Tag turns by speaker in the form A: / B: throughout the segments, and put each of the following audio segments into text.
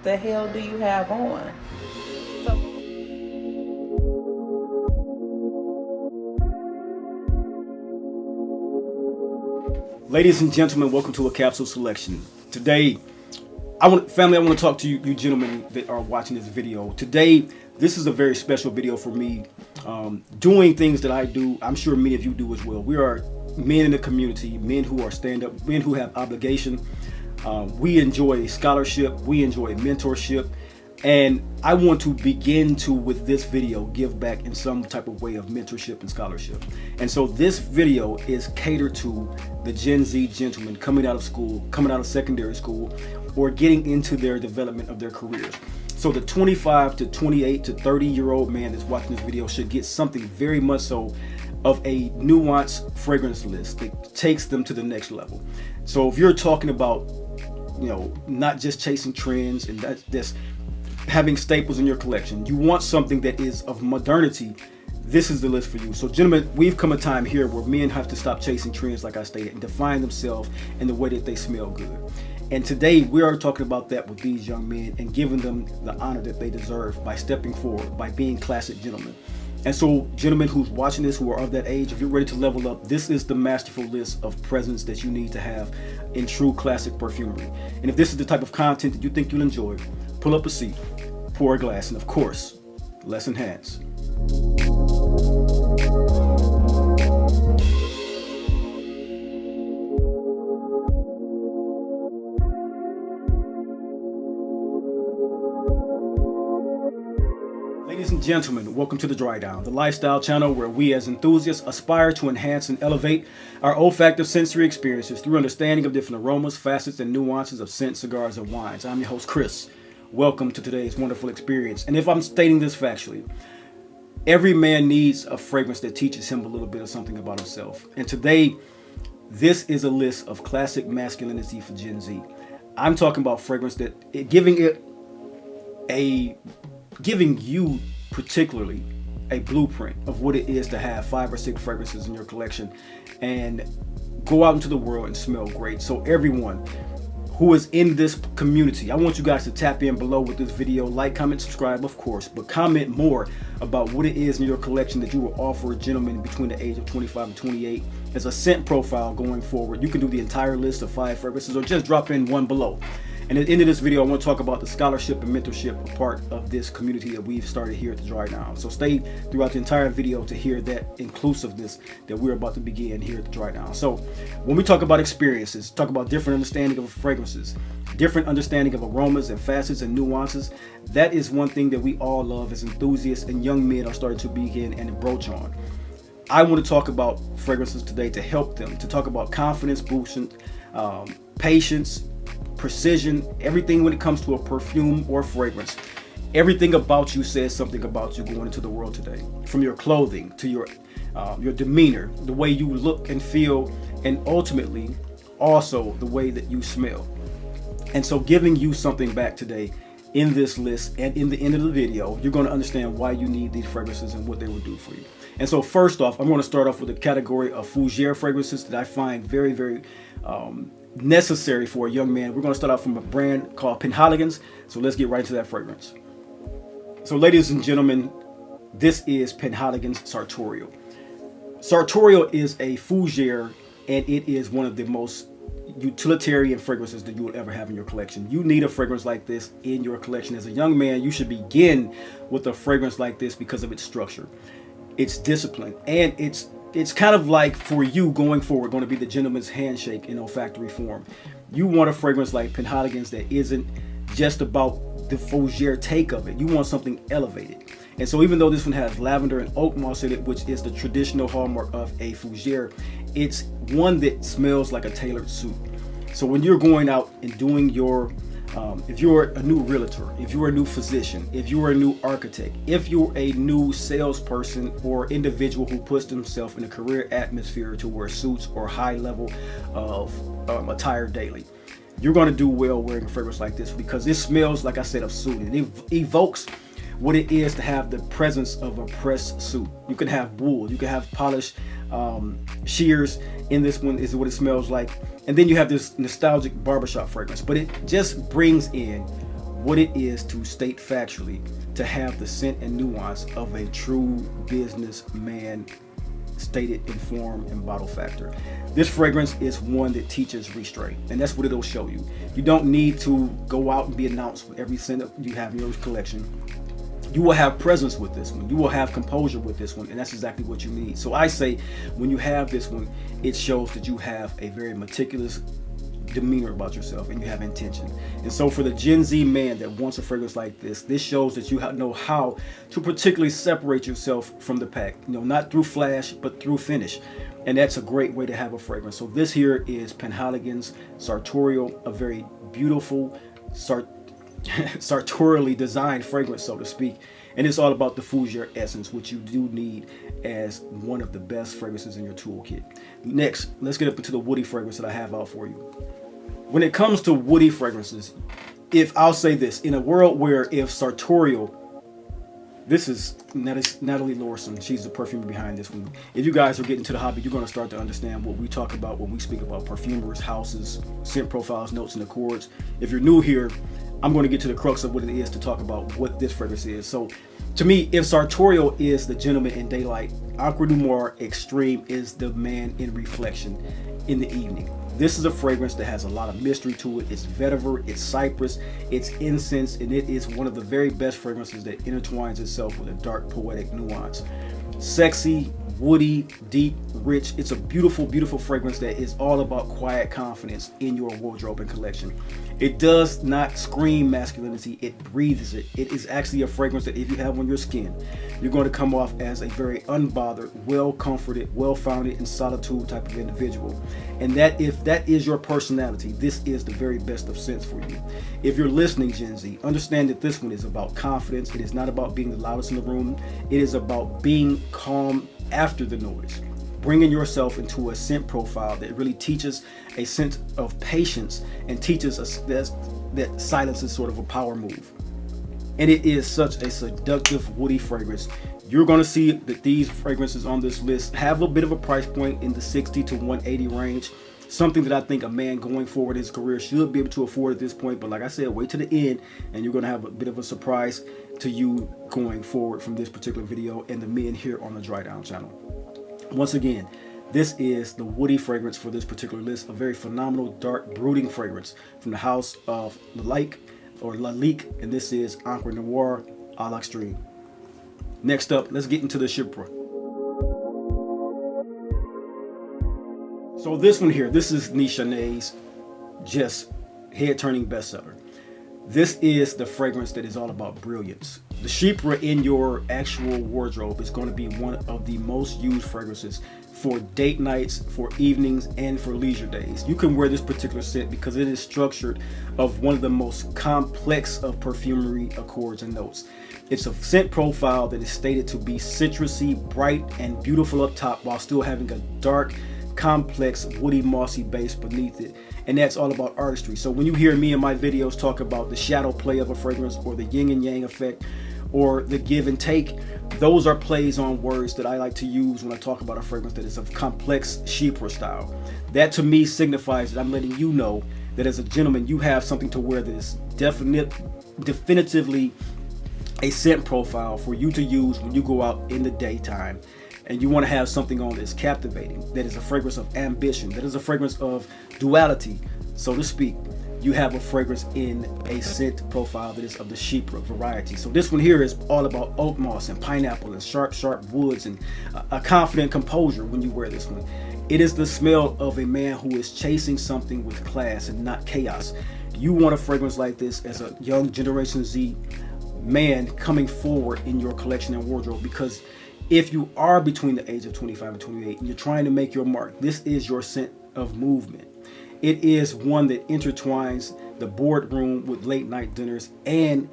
A: the hell do you have on? So
B: ladies and gentlemen, welcome to a capsule selection. Today, I want to talk to you gentlemen that are watching this video. Today, this is a very special video for me. Doing things that I do, I'm sure many of you do as well. We are men in the community, men who are stand-up, men who have obligation. We enjoy scholarship, we enjoy mentorship, and I want to begin to, with this video, give back in some type of way of mentorship and scholarship. And so this video is catered to the Gen Z gentlemen coming out of school, coming out of secondary school, or getting into their development of their careers. So the 25 to 28 to 30-year-old man that's watching this video should get something very much so of a nuanced fragrance list that takes them to the next level. So if you're talking about, not just chasing trends and that's just having staples in your collection, you want something that is of modernity, this is the list for you. So gentlemen, we've come a time here where men have to stop chasing trends, like I stated, and define themselves in the way that they smell good. And today we are talking about that with these young men and giving them the honor that they deserve by stepping forward, by being classic gentlemen. And so gentlemen who's watching this, who are of that age, if you're ready to level up, this is the masterful list of presents that you need to have in true classic perfumery. And if this is the type of content that you think you'll enjoy, pull up a seat, pour a glass, and of course, let's enhance. Ladies and gentlemen, welcome to The Dry Down, the lifestyle channel where we as enthusiasts aspire to enhance and elevate our olfactive sensory experiences through understanding of different aromas, facets, and nuances of scent, cigars, and wines. I'm your host, Chris. Welcome to today's wonderful experience. And if I'm stating this factually, every man needs a fragrance that teaches him a little bit of something about himself. And today, this is a list of classic masculinity for Gen Z. I'm talking about fragrance that giving you particularly a blueprint of what it is to have 5 or 6 fragrances in your collection and go out into the world and smell great. So everyone who is in this community, I want you guys to tap in below with this video, like, comment, subscribe, of course, but comment more about what it is in your collection that you will offer gentlemen between the age of 25 and 28 as a scent profile going forward. You can do the entire list of 5 fragrances or just drop in one below. And at the end of this video, I want to talk about the scholarship and mentorship part of this community that we've started here at The Dry Down. So stay throughout the entire video to hear that inclusiveness that we're about to begin here at The Dry Down. So when we talk about experiences, talk about different understanding of fragrances, different understanding of aromas and facets and nuances, that is one thing that we all love as enthusiasts and young men are starting to begin and broach on. I want to talk about fragrances today to help them, to talk about confidence boosting, patience, precision, everything when it comes to a perfume or fragrance. Everything about you says something about you going into the world today. From your clothing to your demeanor, the way you look and feel, and ultimately also the way that you smell. And so giving you something back today in this list and in the end of the video, you're going to understand why you need these fragrances and what they will do for you. And so first off, I'm going to start off with a category of Fougère fragrances that I find very, very necessary for a young man. We're going to start out from a brand called Penhaligon's. So let's get right into that fragrance. So ladies and gentlemen, this is Penhaligon's Sartorial. Sartorial is a Fougère, and it is one of the most utilitarian fragrances that you will ever have in your collection. You need a fragrance like this in your collection. As a young man, you should begin with a fragrance like this because of its structure, its discipline, and it's kind of like, for you going forward, going to be the gentleman's handshake in olfactory form. You want a fragrance like Penhaligon's that isn't just about the Fougère take of it. You want something elevated. And so even though this one has lavender and oak moss in it, which is the traditional hallmark of a Fougère, it's one that smells like a tailored suit. So when you're going out and doing your if you're a new realtor, if you're a new physician, if you're a new architect, if you're a new salesperson or individual who puts themselves in a career atmosphere to wear suits or high level of attire daily, you're going to do well wearing a fragrance like this because it smells, like I said, of suit. It evokes what it is to have the presence of a pressed suit. You can have wool, you can have polished shears. In this one is what it smells like. And then you have this nostalgic barbershop fragrance, but it just brings in what it is to state factually to have the scent and nuance of a true businessman stated in form and bottle factor. This fragrance is one that teaches restraint, and that's what it'll show you. You don't need to go out and be announced with every scent that you have in your collection. You will have presence with this one. You will have composure with this one, and that's exactly what you need. So I say, when you have this one, it shows that you have a very meticulous demeanor about yourself and you have intention. And so for the Gen Z man that wants a fragrance like this shows that you know how to particularly separate yourself from the pack. Not through flash, but through finish. And that's a great way to have a fragrance. So this here is Penhaligon's Sartorial, a very beautiful sartorially designed fragrance, so to speak. And it's all about the Fougère essence, which you do need as one of the best fragrances in your toolkit. Next, let's get up into the woody fragrance that I have out for you. When it comes to woody fragrances, if I'll say this, in a world where if Sartorial, this is Natalie Lorson, she's the perfumer behind this one. If you guys are getting to the hobby, you're going to start to understand what we talk about when we speak about perfumers, houses, scent profiles, notes, and accords. If you're new here, I'm going to get to the crux of what it is to talk about what this fragrance is. So to me, if Sartorial is the gentleman in daylight, Encre Noir Extreme is the man in reflection in the evening. This is a fragrance that has a lot of mystery to it. It's vetiver, it's cypress, it's incense, and it is one of the very best fragrances that intertwines itself with a dark poetic nuance. Sexy, woody, deep, rich. It's a beautiful, beautiful fragrance that is all about quiet confidence in your wardrobe and collection. It does not scream masculinity, it breathes it. It is actually a fragrance that if you have on your skin, you're going to come off as a very unbothered, well-comforted, well-founded in solitude type of individual. And that if that is your personality, this is the very best of scents for you. If you're listening, Gen Z, understand that this one is about confidence. It is not about being the loudest in the room. It is about being calm after the noise, bringing yourself into a scent profile that really teaches a sense of patience and teaches us that silence is sort of a power move. And it is such a seductive woody fragrance. You're going to see that these fragrances on this list have a bit of a price point in the 60 to 180 range. Something that I think a man going forward in his career should be able to afford at this point. But like I said, wait to the end and you're going to have a bit of a surprise to you going forward from this particular video and the men here on the Dry Down channel. Once again, this is the woody fragrance for this particular list. A very phenomenal, dark, brooding fragrance from the house of Lalique, and this is Encre Noir Extreme. Next up, let's get into the Chypre. So this one here, this is Nishane's just head-turning bestseller. This is the fragrance that is all about brilliance. The Chypre in your actual wardrobe is going to be one of the most used fragrances for date nights, for evenings, and for leisure days. You can wear this particular scent because it is structured of one of the most complex of perfumery accords and notes. It's a scent profile that is stated to be citrusy, bright, and beautiful up top while still having a dark, complex, woody, mossy base beneath it. And that's all about artistry. So when you hear me in my videos talk about the shadow play of a fragrance or the yin and yang effect or the give and take, those are plays on words that I like to use when I talk about a fragrance that is of complex Chypre style. That to me signifies that I'm letting you know that as a gentleman, you have something to wear that is definitively a scent profile for you to use when you go out in the daytime. And you want to have something on that's captivating, that is a fragrance of ambition, that is a fragrance of duality, so to speak. You have a fragrance in a scent profile that is of the Chypre variety. So this one here is all about oak moss and pineapple and sharp woods and a confident composure when you wear this one. It is the smell of a man who is chasing something with class and not chaos. You want a fragrance like this as a young Generation Z man coming forward in your collection and wardrobe, because if you are between the age of 25 and 28 and you're trying to make your mark, this is your scent of movement. It is one that intertwines the boardroom with late night dinners and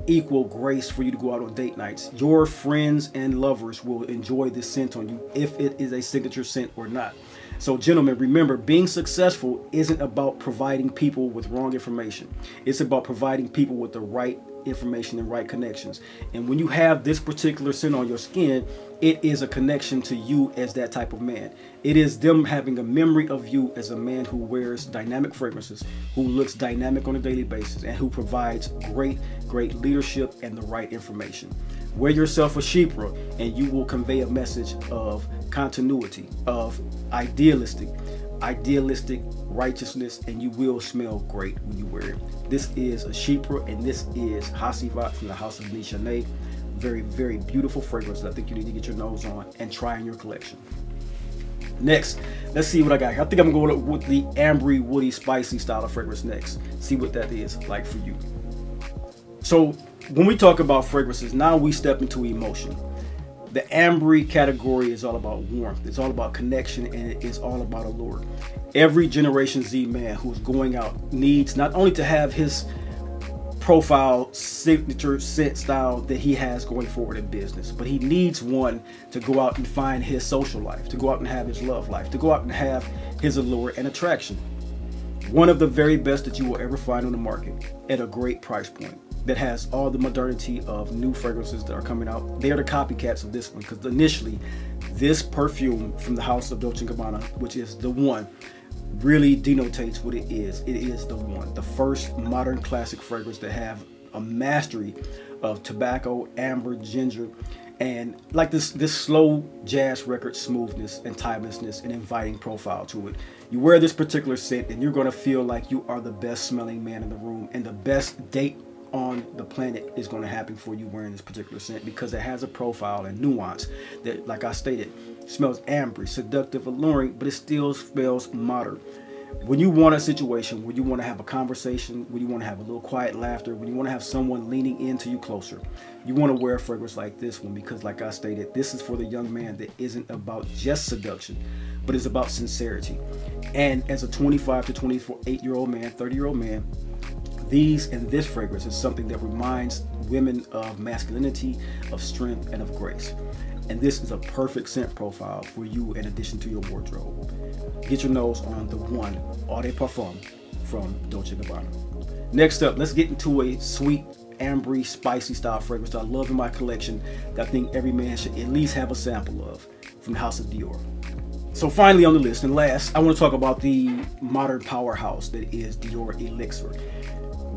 B: equal grace for you to go out on date nights. Your friends and lovers will enjoy this scent on you if it is a signature scent or not. So gentlemen, remember, being successful isn't about providing people with wrong information. It's about providing people with the right information and right connections. And when you have this particular scent on your skin, it is a connection to you as that type of man. It is them having a memory of you as a man who wears dynamic fragrances, who looks dynamic on a daily basis, and who provides great leadership and the right information. Wear yourself a Chypre and you will convey a message of continuity, of idealistic righteousness, and you will smell great when you wear it. This is a Chypre, and this is Hacivat from the house of Nishane. Very, very beautiful fragrance that I think you need to get your nose on and try in your collection. Next, let's see what I got here. I think I'm going with the Ambery, woody, spicy style of fragrance next. See what that is like for you. So when we talk about fragrances, now we step into emotion. The Ambery category is all about warmth. It's all about connection, and it is all about allure. Every Generation Z man who's going out needs not only to have his profile signature scent style that he has going forward in business, but he needs one to go out and find his social life, to go out and have his love life, to go out and have his allure and attraction. One of the very best that you will ever find on the market at a great price point, that has all the modernity of new fragrances that are coming out. They are the copycats of this one, because initially this perfume from the house of Dolce & Gabbana, which is the one, really denotates what it is. It is the one, the first modern classic fragrance to have a mastery of tobacco, amber, ginger, and like this slow jazz record smoothness and timelessness and inviting profile to it. You wear this particular scent and you're going to feel like you are the best smelling man in the room, and the best date on the planet is going to happen for you wearing this particular scent, because it has a profile and nuance that, like I stated, smells ambery, seductive, alluring, but it still smells modern. When you want a situation where you want to have a conversation, when you want to have a little quiet laughter, when you want to have someone leaning into you closer, you want to wear a fragrance like this one, because like I stated, this is for the young man that isn't about just seduction, but it's about sincerity. And as a 25 to 28-year-old man, 30-year-old man, this fragrance is something that reminds women of masculinity, of strength, and of grace. And this is a perfect scent profile for you in addition to your wardrobe. Get your nose on the one Eau de Parfum from Dolce & Gabbana. Next up, let's get into a sweet, ambery, spicy style fragrance that I love in my collection, that I think every man should at least have a sample of, from the house of Dior. So finally on the list, and last, I want to talk about the modern powerhouse that is Dior Elixir.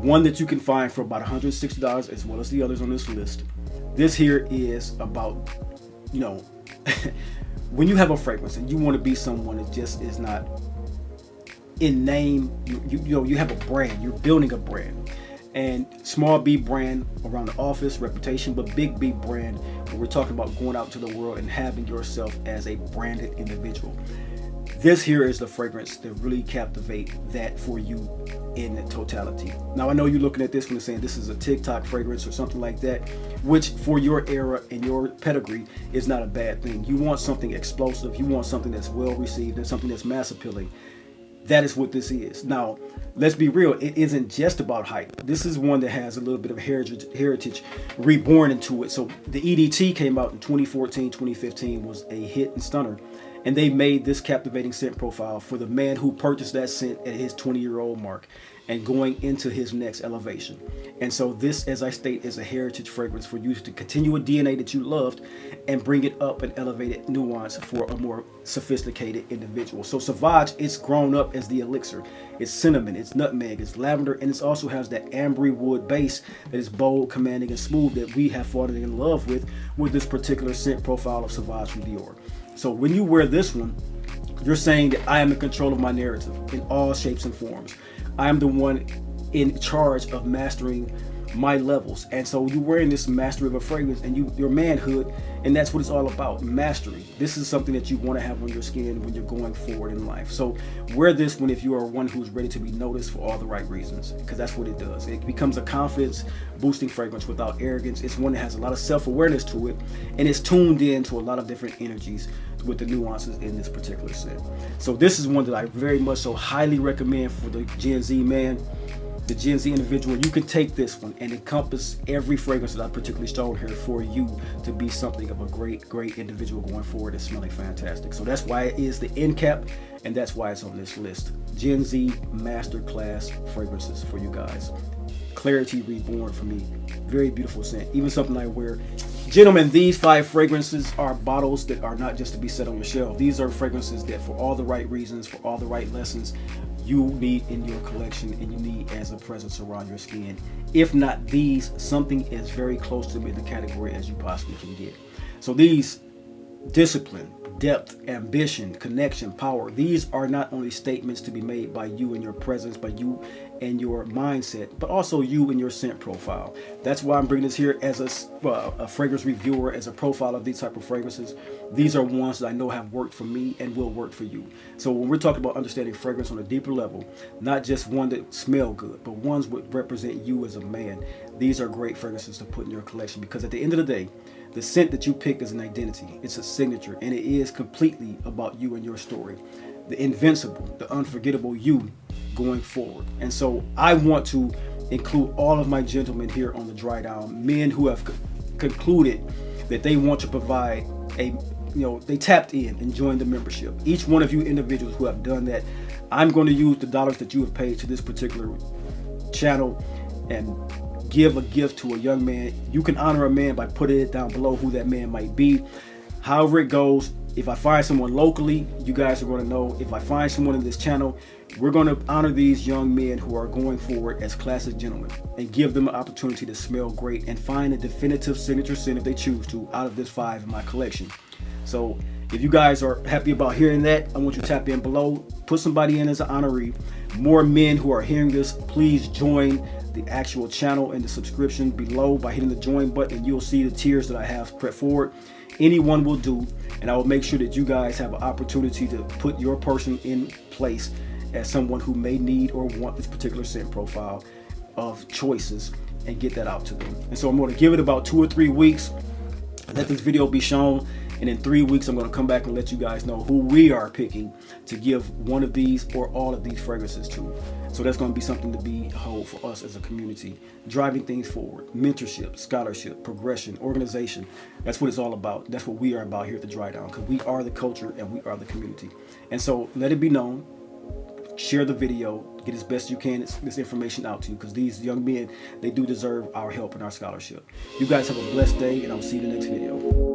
B: One that you can find for about $160, as well as the others on this list. This here is about, when you have a fragrance and you want to be someone that just is not in name, you have a brand, you're building a brand. And small B brand around the office, reputation, but big B brand when we're talking about going out to the world and having yourself as a branded individual. This here is the fragrance that really captivate that for you in totality. Now I know you're looking at this one and saying this is a TikTok fragrance or something like that, which for your era and your pedigree is not a bad thing. You want something explosive, you want something that's well received and something that's mass appealing. That is what this is. Now, let's be real, it isn't just about hype. This is one that has a little bit of heritage reborn into it. So the EDT came out in 2014, 2015, was a hit and stunner. And they made this captivating scent profile for the man who purchased that scent at his 20-year-old mark and going into his next elevation. And so this, as I state, is a heritage fragrance for you to continue a DNA that you loved and bring it up and elevate it nuance for a more sophisticated individual. So Sauvage, it's grown up as the elixir. It's cinnamon, it's nutmeg, it's lavender, and it also has that ambery wood base that is bold, commanding, and smooth that we have fallen in love with this particular scent profile of Sauvage from Dior. So when you wear this one, you're saying that I am in control of my narrative in all shapes and forms. I am the one in charge of mastering my levels. And so you're wearing this mastery of a fragrance and your manhood, and that's what it's all about, mastery. This is something that you want to have on your skin when you're going forward in life. So wear this one if you are one who's ready to be noticed for all the right reasons, because that's what it does. It becomes a confidence boosting fragrance without arrogance. It's one that has a lot of self-awareness to it, and it's tuned in to a lot of different energies with the nuances in this particular scent. So this is one that I very much so highly recommend for the Gen Z man, the Gen Z individual. You can take this one and encompass every fragrance that I particularly shown here for you to be something of a great individual going forward and smelling fantastic. So that's why it is the end cap and that's why it's on this list. Gen Z masterclass fragrances for you guys. Clarity Reborn for me. Very beautiful scent. Even something I wear. Gentlemen, these 5 fragrances are bottles that are not just to be set on your shelf. These are fragrances that for all the right reasons, for all the right lessons, you need in your collection and you need as a presence around your skin. If not these, something as very close to them in the category as you possibly can get. So these, discipline, depth, ambition, connection, power, these are not only statements to be made by you and your presence, by you and your mindset, but also you and your scent profile. That's why I'm bringing this here as a fragrance reviewer, as a profile of these type of fragrances. These are ones that I know have worked for me and will work for you. So when we're talking about understanding fragrance on a deeper level, not just one that smell good, but ones that represent you as a man, these are great fragrances to put in your collection, because at the end of the day, the scent that you pick is an identity. It's a signature, and it is completely about you and your story. The invincible, the unforgettable you going forward. And so I want to include all of my gentlemen here on the Dry Down, men who have concluded that they want to provide they tapped in and joined the membership. Each one of you individuals who have done that, I'm going to use the dollars that you have paid to this particular channel and give a gift to a young man. You can honor a man by putting it down below who that man might be. However it goes, if I find someone locally, you guys are going to know. If I find someone in this channel, we're going to honor these young men who are going forward as classic gentlemen and give them an opportunity to smell great and find a definitive signature scent, if they choose to, out of this 5 in my collection. So if you guys are happy about hearing that, I want you to tap in below, put somebody in as an honoree. More men who are hearing this, please join the actual channel and the subscription below by hitting the join button, and you'll see the tiers that I have put forward. Anyone will do, and I will make sure that you guys have an opportunity to put your person in place as someone who may need or want this particular scent profile of choices and get that out to them. And so I'm going to give it about 2 or 3 weeks, let this video be shown, and in 3 weeks I'm going to come back and let you guys know who we are picking to give one of these or all of these fragrances to. So that's going to be something to behold for us as a community, driving things forward. Mentorship, scholarship, progression, organization. That's what it's all about. That's what we are about here at the Dry Down, because we are the culture and we are the community. And so let it be known. Share the video, get as best you can this information out to you, because these young men, they do deserve our help and our scholarship. You guys have a blessed day, and I'll see you in the next video.